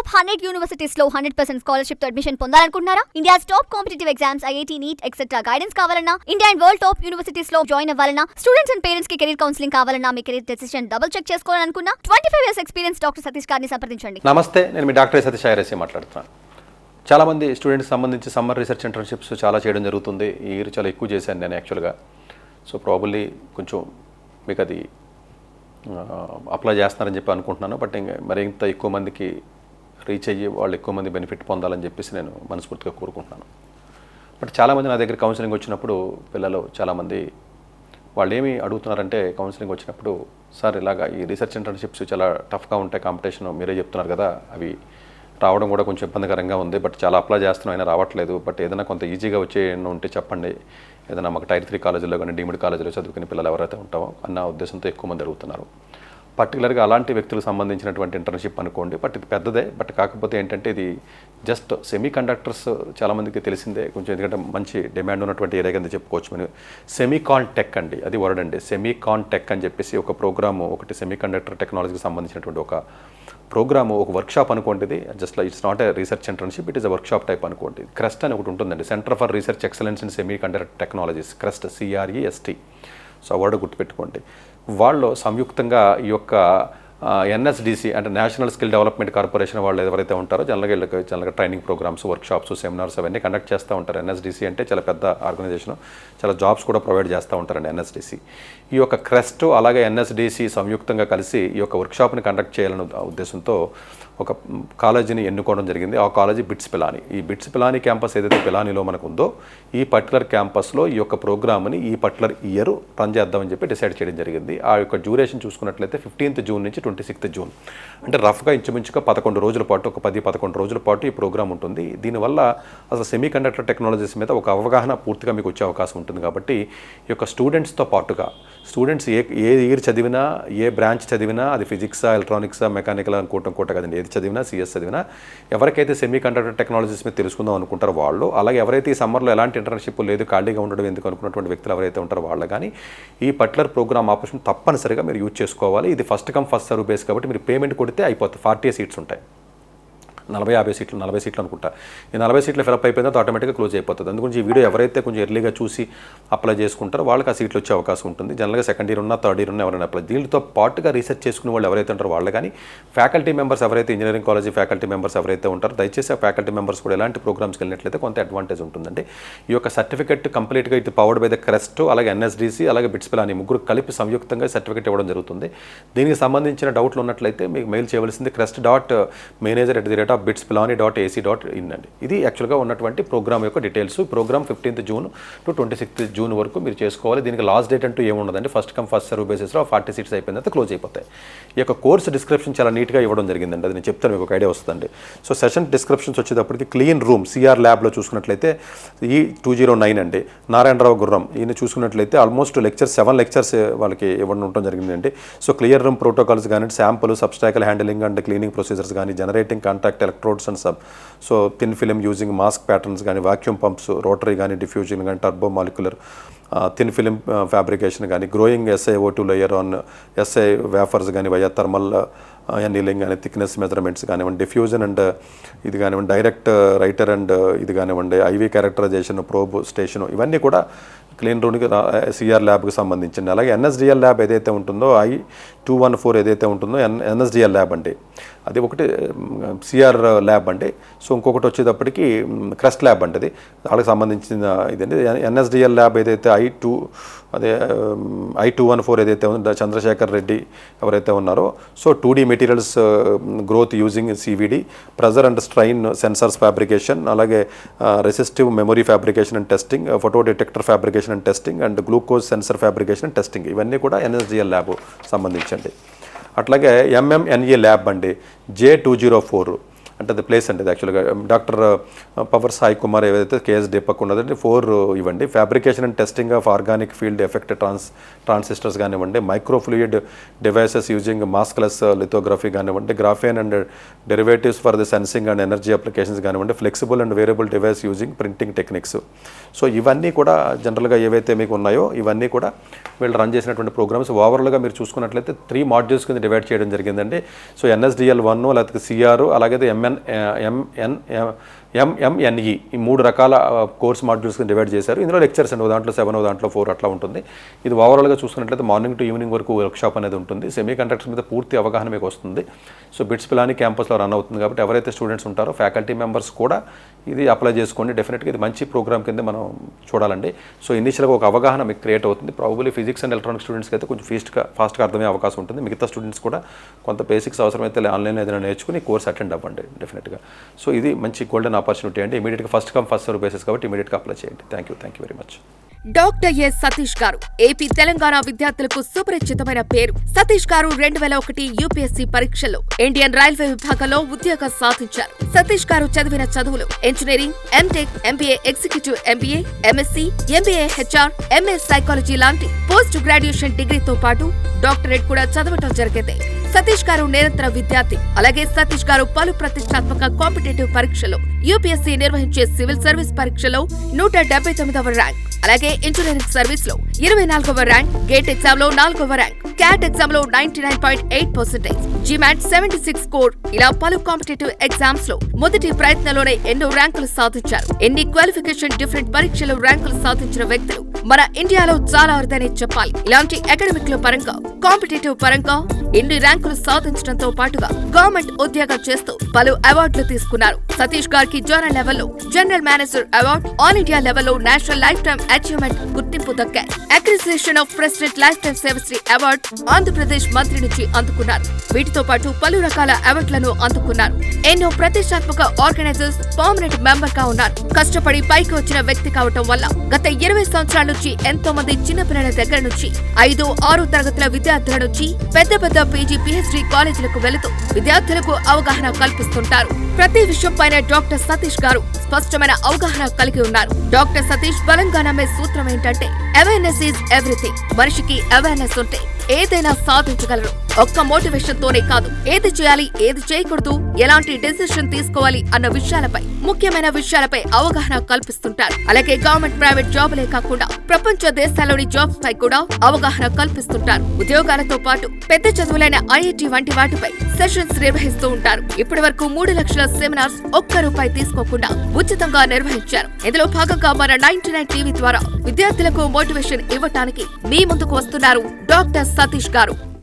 Top 100 universities లో 100% scholarship తో admission పొందాలనుకుంటున్నారా? India's top competitive exams, IIT, NEET etcetera guidance కావాలన్నా, India and world top universities లో join అవ్వాలన్నా, స్టూడెంట్స్ అండ్ పేరెంట్స్ కి కెరీర్ కౌన్సిలింగ్ కావాలన్నా, మీ కెరీర్ డెసిషన్ డబుల్ చెక్ చేసుకోవాలనుకున్నా 25 years ఎక్స్పీరియన్స్ డాక్టర్ సతీష్ గారిని సంప్రదించండి. నమస్తే, నేను మీ డాక్టర్ సతీష్ ఐఆర్ఎస్ఏ మాట్లాడుతున్నాను. చాలామంది స్టూడెంట్స్ సంబంధించి సమ్మర్ రీసెర్చ్ ఇంటర్న్షిప్స్ చాలా చేయడం జరుగుతుంది. ఈ ఇయర్ చాలా ఎక్కువ చేశాను నేను యాక్చువల్గా. సో ప్రాబబ్లీ కొంచెం మీకు అది అప్లై చేస్తున్నారని చెప్పి అనుకుంటున్నాను. బట్ ఇంకా మరింత ఎక్కువ మందికి రీచ్ అయ్యి వాళ్ళు ఎక్కువ మంది బెనిఫిట్ పొందాలని చెప్పేసి నేను మనస్ఫూర్తిగా కోరుకుంటున్నాను. బట్ చాలామంది నా దగ్గర కౌన్సిలింగ్ వచ్చినప్పుడు పిల్లలు చాలామంది వాళ్ళు ఏమి అడుగుతున్నారంటే, కౌన్సిలింగ్ వచ్చినప్పుడు సార్ ఇలాగా ఈ రీసెర్చ్ ఇంటర్న్షిప్స్ చాలా టఫ్గా ఉంటాయి, కాంపిటీషన్ మీరే చెప్తున్నారు కదా, అవి రావడం కూడా కొంచెం ఇబ్బందికరంగా ఉంది, బట్ చాలా అప్లై చేస్తున్నాం అయినా రావట్లేదు, బట్ ఏదైనా కొంత ఈజీగా వచ్చే ఉంటే చెప్పండి, ఏదైనా మాకు టైర్ 3 కాలేజీలో కానీ డీమ్డ్ కాలేజీలో చదువుకునే పిల్లలు ఎవరైతే ఉంటామో అన్న ఉద్దేశంతో ఎక్కువ మంది అడుగుతున్నారు. పర్టికులర్గా అలాంటి వ్యక్తులకు సంబంధించినటువంటి ఇంటర్న్షిప్ అనుకోండి. బట్ ఇది పెద్దదే. బట్ కాకపోతే ఏంటంటే ఇది జస్ట్ సెమీ కండక్టర్స్ చాలామందికి తెలిసిందే కొంచెం, ఎందుకంటే మంచి డిమాండ్ ఉన్నటువంటి ఏరియా కింద చెప్పుకోవచ్చు. మనం సెమీకాన్ టెక్ అండి, అది వర్డ్ అండి. సెమీకాన్ టెక్ అని చెప్పేసి ఒక ప్రోగ్రాము, ఒకటి సెమీ కండక్టర్ టెక్నాలజీకి సంబంధించినటువంటి ఒక ప్రోగ్రాము, ఒక వర్క్షాప్ అనుకోండి. ఇది just it's not a research internship, it is a workshop type అనుకోండి. క్రెస్ట్ అని ఒకటి ఉంటుందండి, centre for research excellence in semi conductor technologies, crest, CREST. So ఆ వర్డ్ గుర్తుపెట్టుకోండి. వాళ్ళు సంయుక్తంగా ఈ యొక్క NSDC అంటే నేషనల్ స్కిల్ డెవలప్మెంట్ కార్పొరేషన్ వాళ్ళు ఎవరైతే ఉంటారో జనరల్గా ట్రైనింగ్ ప్రోగ్రామ్స్, వర్క్షాప్స్, సెమినార్స్ అవన్నీ కండక్ట్ చేస్తూ ఉంటారు. NSDC అంటే చాలా పెద్ద ఆర్గనైజేషన్, చాలా జాబ్స్ కూడా ప్రొవైడ్ చేస్తూ ఉంటారండి NSDC. ఈ యొక్క క్రెస్ట్ అలాగే NSDC సంయుక్తంగా కలిసి ఈ యొక్క వర్క్షాప్ని కండక్ట్ చేయాలనే ఉద్దేశంతో ఒక కాలేజీని ఎన్నుకోవడం జరిగింది. ఆ కాలేజీ బిట్స్ పిలాని. ఈ బిట్స్ పిలాని క్యాంపస్ ఏదైతే పిలానీలో మనకు ఉందో, ఈ పర్టికులర్ క్యాంపస్లో ఈ యొక్క ప్రోగ్రామ్ని ఈ పర్టికులర్ ఇయర్ రన్ చేద్దామని చెప్పి డిసైడ్ చేయడం జరిగింది. ఆ యొక్క డ్యూరేషన్ చూసుకున్నట్లయితే 15th June నుంచి 26th June, అంటే రఫ్గా ఇంచుమించుగా 11 రోజుల పాటు, ఒక 10-11 రోజుల పాటు ఈ ప్రోగ్రామ్ ఉంటుంది. దీనివల్ల అసలు సెమీ కండక్టర్ టెక్నాలజీస్ మీద ఒక అవగాహన పూర్తిగా మీకు వచ్చే అవకాశం ఉంటుంది. కాబట్టి ఈ యొక్క స్టూడెంట్స్తో పాటుగా స్టూడెంట్స్ ఏ ఇయర్ చదివినా, ఏ బ్రాంచ్ చదివినా, అది ఫిజిక్సా, ఎలక్ట్రానిక్సా, మెకానికల్ అనుకోవటం కోట కదండి, ఏది చదివినా, CS చదివినా, ఎవరికైతే సెమీ కండక్టర్ టెక్నాలజీస్ మీద తెలుసుకుందాం అనుకుంటారో వాళ్ళు, అలాగే ఎవరైతే ఈ సమ్మర్లో ఎలాంటి ఇంటర్న్షిప్ లేదు, ఖాళీగా ఉండడం ఎందుకు అనుకున్నటువంటి వ్యక్తులు ఎవరైతే ఉంటారో వాళ్ళు కానీ ఈ పర్టికులర్ ప్రోగ్రామ్ ఆపర్చునిటీ తప్పనిసరిగా మీరు యూజ్ చేసుకోవాలి. ఇది first come first serve base కాబట్టి మీరు పేమెంట్ కొడితే అయిపోతుంది. 40 సీట్స్ ఉంటాయి, 40 సీట్లు అనుకుంటా. ఈ 40 సీట్లు ఫిలప్ అయిపోయిన తర్వాత ఆటోమేటిక్గా క్లోజ్ అయిపోతుంది. అందుగురించి ఈ వీడియో ఎవరైతే కొంచెం ఎర్లీగా చూసి అప్లై చేసుకుంటారో వాళ్ళకి ఆ సీట్లు వచ్చే అవకాశం ఉంటుంది. జనరల్గా సెకండ్ ఇయర్ ఉన్నా, థర్డ్ ఇయర్ ఉన్నా ఎవరైనా అప్లై. దీనితో పాటుగా రీసెర్చ్ చేసుకునే వాళ్ళు ఎవరైతే ఉంటారో వాళ్ళు కానీ, ఫ్యాకల్టీ మెంబర్స్ ఎవరైతే ఇంజనీరింగ్ కాలేజీ ఫ్యాకల్టీ మెంబర్స్ ఎవరైతే ఉంటారో దయచేసి ఆ ఫ్యాకల్టీ మెంబర్స్ కూడా ఎలాంటి ప్రోగ్రామ్స్కి వెళ్ళినట్లయితే కొంత అడ్వాంటేజ్ ఉంటుందండి. ఈ యొక్క సర్టిఫికెట్ కంప్లీట్గా ఇది పవర్డ్ బై ద క్రెస్ట్, అలాగే NSDC, అలాగే బిట్స్ పిలాని ముగ్గురు కలిపి సంయుక్తంగా సర్టిఫికెట్ ఇవ్వడం జరుగుతుంది. దీనికి సంబంధించిన డౌట్లు ఉన్నట్లయితే మీకు మెయిల్ చేయవలసింది crest.manager@bitspilani.ac.in అండి. ఇది యాక్చువల్గా ఉన్నటువంటి ప్రోగ్రామ్ యొక్క details. Program 15th June to 26th June వరకు మీరు చేసుకోవాలి. దీనికి లాస్ట్ డేట్ అంటూ ఏముండదండి. ఫస్ట్ కమ్ ఫస్ట్ సర్వ్ బేసిస్లో 40 సీట్స్ అయిపోయిన తర్వాత క్లోజ్ అయిపోతాయి. ఈ యొక్క కోర్స్ డిస్క్రిప్షన్ చాలా నీట్గా ఇవ్వడం జరిగిందండి, అది నేను చెప్తాను, మీకు ఒక ఐడియా వస్తుందండి. సో సెషన్ డిస్క్రిప్షన్స్ వచ్చేటప్పటికి క్లీన్ రూమ్ CR ల్యాబ్లో చూసుకున్నట్లయితే ఈ 209 అండి, నారాయణరావు గుర్రం, ఈయన చూసుకున్నట్లయితే ఆల్మోస్ట్ 7 లెక్చర్స్ వాళ్ళకి ఇవ్వడం ఉండటం జరిగిందండి. సో క్లియర్ రూమ్ ప్రోటోకాల్స్ కానీ, sample, substrate handling and cleaning procedures కానీ, generating contact electrodes and so thin film using mask patterns కానీ, వాక్యూమ్ పంప్స్, రోటరీ కానీ, డిఫ్యూజన్ కానీ, turbo molecular thin film fabrication కానీ, growing SiO2 layer on SI wafers కానీ via thermal annealing కానీ, thickness measurements కానివ్వండి, diffusion and ఇది కానివ్వండి, direct writer and ఇది కానివ్వండి, IV క్యారెక్టరైజేషన్, ప్రోబ్ స్టేషన్, ఇవన్నీ కూడా క్లీన్ రూమ్కి CR ల్యాబ్కి సంబంధించింది. అలాగే NSDL ల్యాబ్ ఏదైతే ఉంటుందో, I-214 ఏదైతే ఉంటుందో NSDL ల్యాబ్ అండి, అది ఒకటి CR ల్యాబ్ అండి. సో ఇంకొకటి వచ్చేటప్పటికి క్రెస్ట్ ల్యాబ్ అండి, అది వాళ్ళకి సంబంధించిన ఇదండి. NSDL ల్యాబ్ ఏదైతే I-214 ఏదైతే ఉందో చంద్రశేఖర్ రెడ్డి ఎవరైతే ఉన్నారో, so 2D materials growth using CVD, pressure and strain sensors fabrication, అలాగే resistive memory fabrication and testing, photo detector fabrication and testing and glucose sensor fabrication and testing, ఇవన్నీ కూడా NSDL ల్యాబ్ సంబంధించండి. అట్లాగే MMNE lab అండి, J204 అంటే అది place అండి, అది యాక్చువల్గా డాక్టర్ పవర్ సాయి కుమార్ ఏదైతే KS దీపక్ ఉన్నదండి, 4 ఇవ్వండి. Fabrication and testing of organic field effect transistors కానివ్వండి, microfluidic devices using maskless lithography కానివ్వండి, graphene and derivatives for the sensing and energy applications కానివ్వండి, flexible and variable device using printing techniques. So ఇవన్నీ కూడా జనరల్గా ఏవైతే మీకు ఉన్నాయో ఇవన్నీ కూడా వీళ్ళు రన్ చేసినటువంటి ప్రోగ్రామ్స్. ఓవరాల్గా మీరు చూసుకున్నట్లయితే 3 మాడ్యూల్స్ కింద డివైడ్ చేయడం జరిగిందండి. సో NSDL 1 లేకపోతే CR, అలాగే ఎంఎన్ఈ ఈ 3 రకాల కోర్స్ మాడ్యూల్స్ డివైడ్ చేశారు. ఇందులో లెక్చర్స్ అండి, దాంట్లో 7 దాంట్లో 4 అట్లా ఉంటుంది. ఇది ఓవరాల్గా చూసుకున్నట్లయితే మార్నింగ్ టు ఈవినింగ్ వరకు వర్క్షాప్ అనేది ఉంటుంది. సెమీ కండక్టర్స్ మీద పూర్తి అవగాహన మీకు వస్తుంది. సో బిట్స్ పిలాని క్యాంపస్లో రన్ అవుతుంది కాబట్టి ఎవరైతే స్టూడెంట్స్ ఉంటారో ఫ్యాకల్టీ మెంబర్స్ కూడా ఇది అప్లై చేసుకోండి. డెఫినెట్గా ఇది మంచి ప్రోగ్రామ్ కింద మనం చూడాలండి. సో ఇనిషియల్గా ఒక అవగాహన మీకు క్రియేట్ అవుతుంది. ప్రాబబ్లీ ఫిజిక్స్ అండ్ ఎలక్ట్రానిక్స్ స్టూడెంట్స్కి అయితే కొంచెం ఫాస్ట్గా అర్థమయ్యే అవకాశం ఉంటుంది. మిగతా స్టూడెంట్స్ కూడా కొంత బేసిక్స్ అవసరమైతే ఆన్లైన్ ఏదైనా నేర్చుకుని కోర్స్ అటెండ్ అవ్వండి డెఫినెట్గా. సో ఇది మంచి గోల్డెన్ ఆపర్చునిటీ అండి. ఇమీడియట్గా first come first serve basis కాబట్టి ఇమీడియట్గా అప్లై చేయండి. Thank you very much. Doctor yes Satish గారు ఏపీ తెలంగాణ విద్యార్థులకు సుపరిచితమైన పేరు. సతీష్ గారు 2001 యూపీఎస్సీ పరీక్షల్లో ఇండియన్ రైల్వే విభాగంలో ఉద్యోగం సాధించారు. సతీష్ గారు చదివిన చదువులు engineering, MTech, MBA executive MBA, MSc, MBA HR, MA psychology లాంటి పోస్ట్ గ్రాడ్యుయేషన్ డిగ్రీతో పాటు డాక్టరేట్ కూడా చదవటం జరిగింది. సతీష్ గారు నిరంతర విద్యార్థి. అలాగే సతీష్ గారు పలు ప్రతిష్టాత్మక కాంపిటేటివ్ పరీక్షలో యూపీఎస్సీ నిర్వహించే సివిల్ సర్వీస్ పరీక్షలో 179వ ర్యాంక్, అలాగే ఇంజనీరింగ్ సర్వీస్ లో 24వ ర్యాంక్, గేట్ ఎగ్జామ్ లో 4వ ర్యాంక్, క్యాట్ ఎగ్జామ్ లో 99.8%, జిమాట్ 76 స్కోర్, ఇలా పలు కాంపిటేటివ్ ఎగ్జామ్స్ లో మొదటి ప్రయత్నంలోనే ఎన్నో ర్యాంకులు సాధించారు. ఎన్ని క్వాలిఫికేషన్ డిఫరెంట్ పరీక్షలో ర్యాంకులు సాధించిన వ్యక్తులు మన ఇండియాలో చాలా అరుదనే చెప్పాలి. ఇలాంటి అకాడమిక్ లో పరంగా, కాంపిటేటివ్ పరంగా ఎన్ని ర్యాంకులు సాధించడంతో పాటుగా గవర్నమెంట్ ఉద్యోగం చేస్తూ పలు అవార్డులు తీసుకున్నారు. సతీష్ గారికి జోనల్ లెవెల్లో general manager award, all India లెవెల్లో నేషనల్ లైఫ్ టైమ్ అచీవ్మెంట్ గుర్తింపు దక్కాయి. Appreciation of president life time Sevashri award Andhra Pradesh మంత్రి నుంచి అందుకున్నారు. వీటితో పాటు పలు రకాల అవార్డులను అందుకున్నారు. ఎన్నో ప్రతిష్టాత్మక ఆర్గనైజర్స్ పర్మనెంట్ మెంబర్ గా ఉన్నారు. కష్టపడి పైకి వచ్చిన వ్యక్తి కావటం వల్ల గత 20 సంవత్సరాల నుంచి ఎంతో మంది చిన్నపిల్లల దగ్గర నుంచి 5, 6 తరగతుల విద్యార్థుల నుంచి పెద్ద పీజీ, పీహెచ్డీ కాలేజీలకు వెళుతూ విద్యార్థులకు అవగాహన కల్పిస్తుంటారు. ప్రతి విషయంపైన డాక్టర్ సతీష్ గారు స్పష్టమైన అవగాహన కలిగి ఉన్నారు. డాక్టర్ సతీష్ బలంగా నమ్మే సూత్రం ఏంటంటే అవేర్నెస్ ఈజ్ ఎవ్రీథింగ్. మనిషికి అవేర్నెస్ ఉంటే ఏదైనా సాధించగలరు. ఒక్క మోటివేషన్ తోనే కాదు, ఏది చేయాలి, ఏది చేయకూడదు, ఎలాంటి డెసిషన్ తీసుకోవాలి అన్న విషయాలపై, ముఖ్యమైన విషయాలపై అవగాహన కల్పిస్తుంటారు. అలాగే గవర్నమెంట్, ప్రైవేట్ జాబులే కాకుండా ప్రపంచ దేశాల్లోని జాబ్స్ పై కూడా అవగాహన కల్పిస్తుంటారు. ఉద్యోగాలతో పాటు పెద్ద చదువులైన ఐఐటి వంటి వాటిపై సెషన్స్ నిర్వహిస్తూ ఉంటారు. ఇప్పటి వరకు 3 లక్షల సెమినార్స్ ₹1 తీసుకోకుండా ఉచితంగా నిర్వహించారు. ఇందులో భాగంగా మన 99 టీవీ ద్వారా విద్యార్థులకు మోటివేషన్ ఇవ్వటానికి మీ ముందుకు వస్తున్నారు డాక్టర్ సతీష్ గారు.